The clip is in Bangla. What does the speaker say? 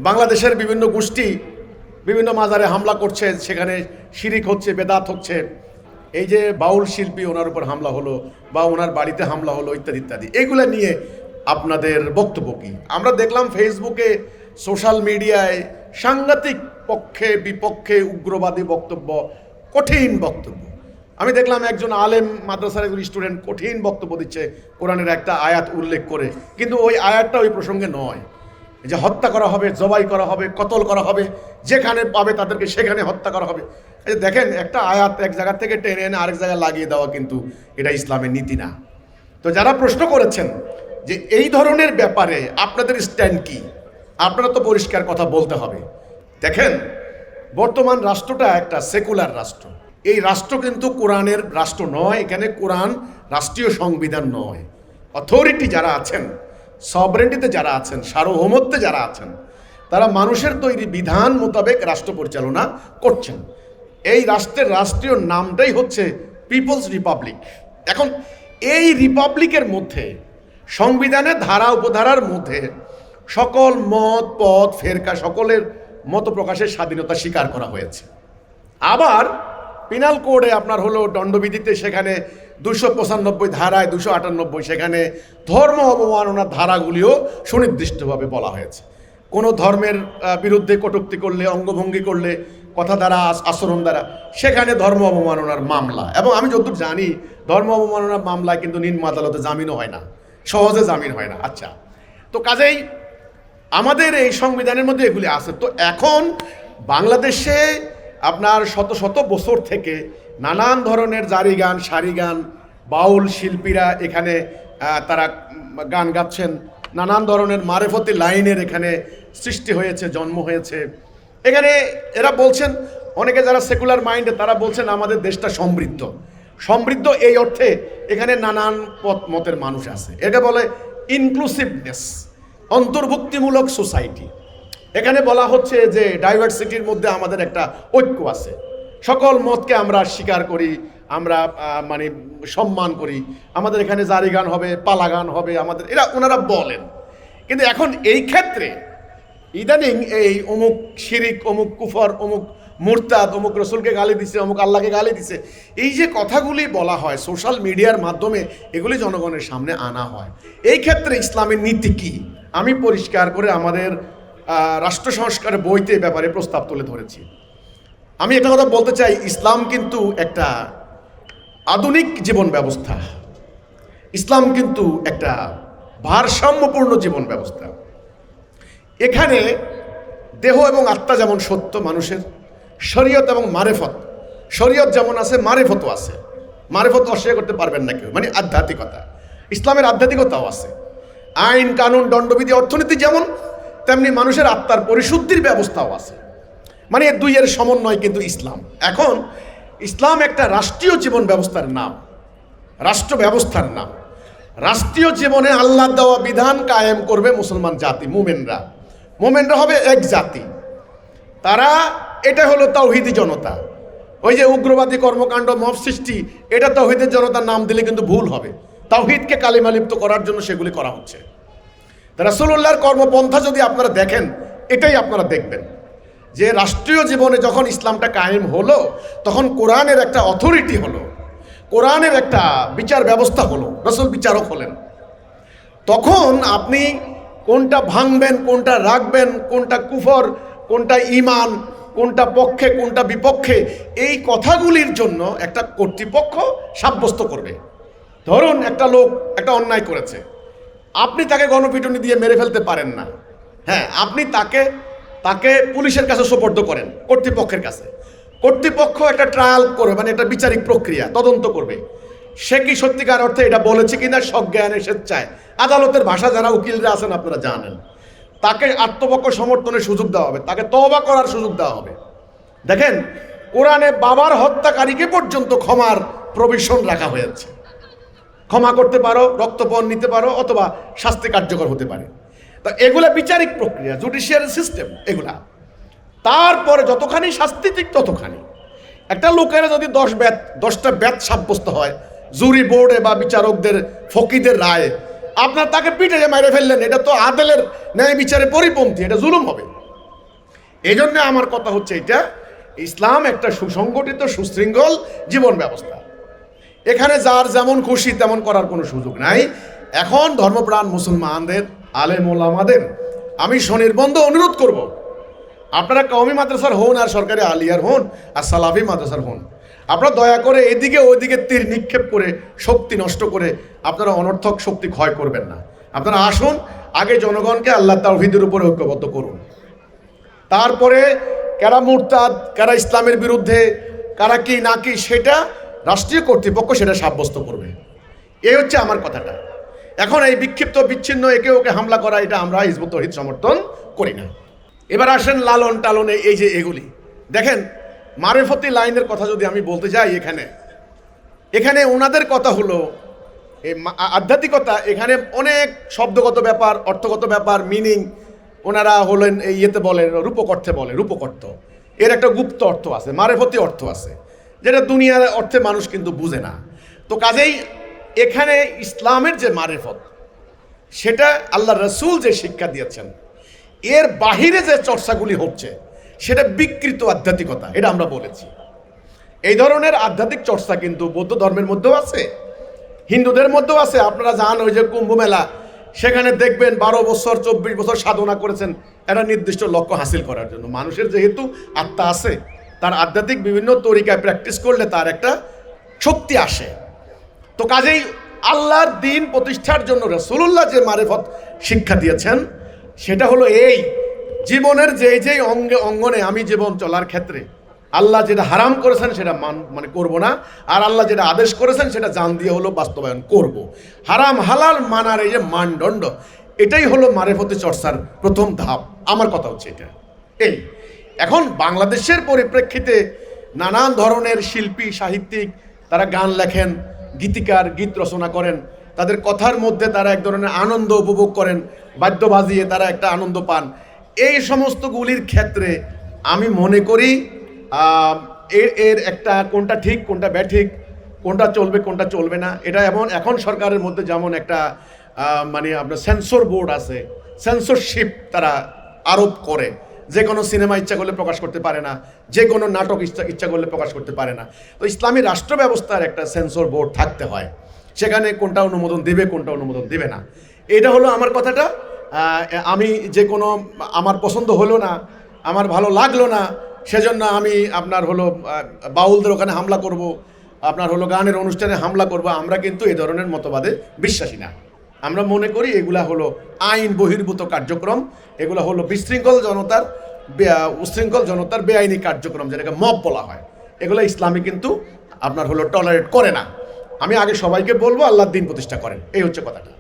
বাংলাদেশের বিভিন্ন গোষ্ঠী বিভিন্ন মাজারে হামলা করছে, সেখানে শিরিক হচ্ছে, বেদাত হচ্ছে। এই যে বাউল শিল্পী, ওনার উপর হামলা হলো বা ওনার বাড়িতে হামলা হলো ইত্যাদি ইত্যাদি, এগুলো নিয়ে আপনাদের বক্তব্য কি? আমরা দেখলাম ফেসবুকে, সোশ্যাল মিডিয়ায় সাংঘাতিক পক্ষে বিপক্ষে উগ্রবাদী বক্তব্য, কঠিন বক্তব্য। আমি দেখলাম একজন আলেম, মাদ্রাসার একজন স্টুডেন্ট কঠিন বক্তব্য দিচ্ছে কোরআনের একটা আয়াত উল্লেখ করে, কিন্তু ওই আয়াতটা ওই প্রসঙ্গে নয়, যে হত্যা করা হবে, জবাই করা হবে, কতল করা হবে, যেখানে পাবে তাদেরকে সেখানে হত্যা করা হবে। এই দেখেন, একটা আয়াত এক জায়গা থেকে টেনে এনে আরেক জায়গায় লাগিয়ে দেওয়া কিন্তু এটা ইসলামের নীতি না। তো যারা প্রশ্ন করেছেন যে এই ধরনের ব্যাপারে আপনাদের স্ট্যান্ড কি, আপনারা তো পরিষ্কার কথা বলতে হবে। দেখেন, বর্তমান রাষ্ট্রটা একটা সেকুলার রাষ্ট্র। এই রাষ্ট্র কিন্তু কোরআনের রাষ্ট্র নয়। এখানে কোরআন রাষ্ট্রীয় সংবিধান নয়। অথরিটি যারা আছেন, সভরেন্টিতে যারা আছেন, সার্বভৌমত্বে যারা আছেন, তারা মানুষের তৈরি বিধান মোতাবেক রাষ্ট্র পরিচালনা করছেন। এই রাষ্ট্রের রাষ্ট্রীয় নামটাই হচ্ছে পিপলস রিপাবলিক। এখন এই রিপাবলিকের মধ্যে সংবিধানের ধারা উপধারার মধ্যে সকল মত পথ ফেরকা সকলের মত প্রকাশের স্বাধীনতা স্বীকার করা হয়েছে। আবার পিনাল কোডে আপনার হলো দণ্ডবিধিতে, সেখানে 295 ধারায় 298, সেখানে ধর্ম অবমাননার ধারাগুলিও সুনির্দিষ্টভাবে বলা হয়েছে। কোনো ধর্মের বিরুদ্ধে কটূক্তি করলে, অঙ্গভঙ্গি করলে, কথা দ্বারা, আচরণ দ্বারা, সেখানে ধর্ম অবমাননার মামলা। এবং আমি যতদূর জানি, ধর্ম অবমাননার মামলায় কিন্তু নিম্ন আদালতে জামিনও হয় না, সহজে জামিন হয় না। আচ্ছা, তো কাজেই আমাদের এই সংবিধানের মধ্যে এগুলি আছে। তো এখন বাংলাদেশে আপনার শত শত বছর থেকে নানান ধরনের জারি গান, সারি গান, বাউল শিল্পীরা এখানে তারা গান গাচ্ছেন, নানান ধরনের মারেফতি লাইনের এখানে সৃষ্টি হয়েছে, জন্ম হয়েছে। এখানে এরা বলছেন, অনেকে যারা সেকুলার মাইন্ডে, তারা বলছেন আমাদের দেশটা সমৃদ্ধ। সমৃদ্ধ এই অর্থে এখানে নানান মতের মানুষ আছে। এটা বলে ইনক্লুসিভনেস, অন্তর্ভুক্তিমূলক সোসাইটি। এখানে বলা হচ্ছে যে ডাইভার্সিটির মধ্যে আমাদের একটা ঐক্য আছে, সকল মতকে আমরা স্বীকার করি, আমরা মানে সম্মান করি। আমাদের এখানে জারি গান হবে, পালা গান হবে, আমাদের এরা ওনারা বলেন। কিন্তু এখন এই ক্ষেত্রে ইদানিং এই অমুক শিরিক, অমুক কুফর, অমুক মুরতাদ, অমুক রসুলকে গালি দিছে, অমুক আল্লাহকে গালি দিছে, এই যে কথাগুলি বলা হয় সোশ্যাল মিডিয়ার মাধ্যমে, এগুলি জনগণের সামনে আনা হয়। এই ক্ষেত্রে ইসলামের নীতি কি, আমি পরিষ্কার করে আমাদের রাষ্ট্র সংস্কারের বইতে ব্যাপারে প্রস্তাব তুলে ধরেছি। আমি একটা কথা বলতে চাই, ইসলাম কিন্তু একটা আধুনিক জীবন ব্যবস্থা। ইসলাম কিন্তু একটা ভারসাম্যপূর্ণ জীবন ব্যবস্থা। এখানে দেহ এবং আত্মা যেমন সত্য মানুষের, শরীয়ত এবং মারেফত, শরীয়ত যেমন আছে মারেফতও আছে। মারেফত অস্বীকার করতে পারবেন না কেউ, মানে আধ্যাত্মিকতা। ইসলামের আধ্যাত্মিকতাও আছে। আইন কানুন দণ্ডবিধি অর্থনীতি যেমন, তেমনি মানুষের আত্মার পরিশুদ্ধির ব্যবস্থাও আছে। মানে এই দুইয়ের সমন্বয় কিন্তু ইসলাম। এখন ইসলাম একটা রাষ্ট্রীয় জীবন ব্যবস্থার নাম, রাষ্ট্র ব্যবস্থার নাম। রাষ্ট্রীয় জীবনে আল্লাহ দেওয়া বিধান কায়েম করবে মুসলমান জাতি, মোমেনরা। মোমেনরা হবে এক জাতি, তারা এটা হলো তাওহীদি জনতা। ওই যে উগ্রবাদী কর্মকাণ্ড, মব সৃষ্টি, এটা তাওহীদের জনতার নাম দিলে কিন্তু ভুল হবে। তাওহীদকে কালিমালিপ্ত করার জন্য সেগুলি করা হচ্ছে। রাসূলুল্লাহর কর্মপন্থা যদি আপনারা দেখেন, এটাই আপনারা দেখবেন যে রাষ্ট্রীয় জীবনে যখন ইসলামটা কায়েম হলো, তখন কোরআনের একটা অথরিটি হলো, কোরআনের একটা বিচার ব্যবস্থা হলো, রাসূল বিচারক হলেন। তখন আপনি কোনটা ভাঙবেন, কোনটা রাখবেন, কোনটা কুফর, কোনটা ঈমান, কোনটা পক্ষে কোনটা বিপক্ষে, এই কথাগুলির জন্য একটা কর্তৃপক্ষ সাব্যস্ত করবে। ধরুন একটা লোক একটা অন্যায় করেছে, আপনি তাকে গণপিটুনি দিয়ে মেরে ফেলতে পারেন না। হ্যাঁ, আপনি তাকে পুলিশের কাছে সোপর্দ করেন, কর্তৃপক্ষের কাছে। কর্তৃপক্ষ একটা ট্রায়াল করবে, মানে একটা বিচারিক প্রক্রিয়া, তদন্ত করবে সে কি সত্যিকার অর্থে এটা বলেছে কিনা, সজ্ঞানে স্বেচ্ছায়। আদালতের ভাষা যারা উকিলরা আছেন আপনারা জানেন, তাকে আত্মপক্ষ সমর্থনের সুযোগ দেওয়া হবে, তাকে তওবা করার সুযোগ দেওয়া হবে। দেখেন, কোরআনে বাবার হত্যাকারীকে পর্যন্ত ক্ষমার প্রভিশন রাখা হয়েছে। ক্ষমা করতে পারো, রক্তপণ নিতে পারো, অথবা শাস্তি কার্যকর হতে পারে। তো এগুলা বিচারিক প্রক্রিয়া, জুডিশিয়ারি সিস্টেম এগুলা। তারপরে যতখানি শাস্তি ঠিক ততখানি। একটা লোকের যদি 10টা ব্যাত সাব্যস্ত হয় জুরি বোর্ডে বা বিচারকদের ফকিদের রায়ে, আপনার তাকে পিঠে মেরে ফেললেন, এটা তো আদেলের ন্যায় বিচারে পরিপন্থী, এটা জুলুম হবে। এই জন্য আমার কথা হচ্ছে এটা, ইসলাম একটা সুসংগঠিত সুশৃঙ্খল জীবন ব্যবস্থা। এখানে যার যেমন খুশি তেমন করার কোনো সুযোগ নাই। এখন ধর্মপ্রাণ মুসলমানদের, আলেম ওলামাদের আমি স্বনির্বন্ধ অনুরোধ করব, আপনারা কওমি মাদ্রাসার হন আর সরকারি আলিয়ার হন আর সালাফি মাদ্রাসার হন, আপনারা দয়া করে এদিকে ওইদিকে তীর নিক্ষেপ করে শক্তি নষ্ট করে আপনারা অনর্থক শক্তি ক্ষয় করবেন না। আপনারা আসুন, আগে জনগণকে আল্লাহ তাওহীদের উপরে ঐক্যবদ্ধ করুন, তারপরে কারা মুরতাদ, কারা ইসলামের বিরুদ্ধে, কারা কি না কি সেটা রাষ্ট্রীয় কর্তৃপক্ষ সেটা সাব্যস্ত করবে। এই হচ্ছে আমার কথাটা। এখন এই বিক্ষিপ্ত বিচ্ছিন্ন একে ওকে হামলা করা, এটা আমরা হিজবুত তৌহিদ সমর্থন করি না। এবার আসেন লালন টালনে, এই যে এগুলি দেখেন, মারেফতি লাইনের কথা যদি আমি বলতে যাই, এখানে ওনাদের কথা হলো এই আধ্যাত্মিকতা, এখানে অনেক শব্দগত ব্যাপার, অর্থগত ব্যাপার, মিনিং ওনারা হলেন এই ইয়েতে বলেন, রূপক অর্থে বলে, রূপক অর্থ। এর একটা গুপ্ত অর্থ আছে, মারেফতি অর্থ আছে, যেটা দুনিয়ার অর্থে মানুষ কিন্তু বুঝে না। তো কাজেই এখানে ইসলামের যে মারেফত, সেটা আল্লাহ রসুল যে শিক্ষা দিয়েছেন, এর বাহিরে যে চর্চাগুলি হচ্ছে সেটা বিকৃত আধ্যাত্মিকতা, এটা আমরা বলেছি। এই ধরনের আধ্যাত্মিক চর্চা কিন্তু বৌদ্ধ ধর্মের মধ্যেও আছে, হিন্দুদের মধ্যেও আছে। আপনারা যান ওই যে কুম্ভ মেলা, সেখানে দেখবেন 12 বছর 24 বছর সাধনা করেছেন একটা নির্দিষ্ট লক্ষ্য হাসিল করার জন্য। মানুষের যেহেতু আত্মা আছে, তার আধ্যাত্মিক বিভিন্ন তরিকায় প্র্যাকটিস করলে তার একটা শক্তি আসে। তো কাজেই আল্লাহর দ্বীন প্রতিষ্ঠার জন্য রাসূলুল্লাহ যে মারেফত শিক্ষা দিয়েছেন, সেটা হলো এই জীবনের যেই অঙ্গনে আমি জীবন চলার ক্ষেত্রে আল্লাহ যেটা হারাম করেছেন সেটা মানে করব না, আর আল্লাহ যেটা আদেশ করেছেন সেটা জান দিয়ে হলো বাস্তবায়ন করব। হারাম হালাল মানার এই যে মানদণ্ড, এটাই হলো মারেফতি চর্চার প্রথম ধাপ। আমার কথা হচ্ছে এটা। এই এখন বাংলাদেশের পরিপ্রেক্ষিতে নানান ধরনের শিল্পী সাহিত্যিক তারা গান লেখেন, গীতিকার গীত রচনা করেন, তাদের কথার মধ্যে তারা এক ধরনের আনন্দ উপভোগ করেন, বাদ্য বাজিয়ে তারা একটা আনন্দ পান। এই সমস্তগুলির ক্ষেত্রে আমি মনে করি এর একটা কোনটা ঠিক কোনটা ব্যাঠিক, কোনটা চলবে কোনটা চলবে না, এটা এখন সরকারের মধ্যে যেমন একটা মানে আপনার সেন্সর বোর্ড আছে, সেন্সরশিপ তারা আরোপ করে, যে কোনো সিনেমা ইচ্ছা করলে প্রকাশ করতে পারে না, যে কোনো নাটক ইচ্ছা করলে প্রকাশ করতে পারে না। তো ইসলামী রাষ্ট্র ব্যবস্থার একটা সেন্সর বোর্ড থাকতে হয়, সেখানে কোনটা অনুমোদন দেবে কোনটা অনুমোদন দেবে না। এটা হলো আমার কথাটা। আমি যে কোনো আমার পছন্দ হলো না, আমার ভালো লাগলো না, সেজন্য আমি আপনার হলো বাউলদের ওখানে হামলা করব, আপনার হলো গানের অনুষ্ঠানে হামলা করব, আমরা কিন্তু এই ধরনের মতবাদে বিশ্বাসী না। আমরা মনে করি এগুলা হলো আইন বহির্ভূত কার্যক্রম, এগুলো হলো উশৃঙ্খল জনতার বেআইনি কার্যক্রম, যেটাকে মব বলা হয়। এগুলো ইসলামী কিন্তু আপনার হলো টলারেট করে না। আমি আগে সবাইকে বলবো আল্লাহর দ্বীন প্রতিষ্ঠা করেন, এই হচ্ছে কথাটা।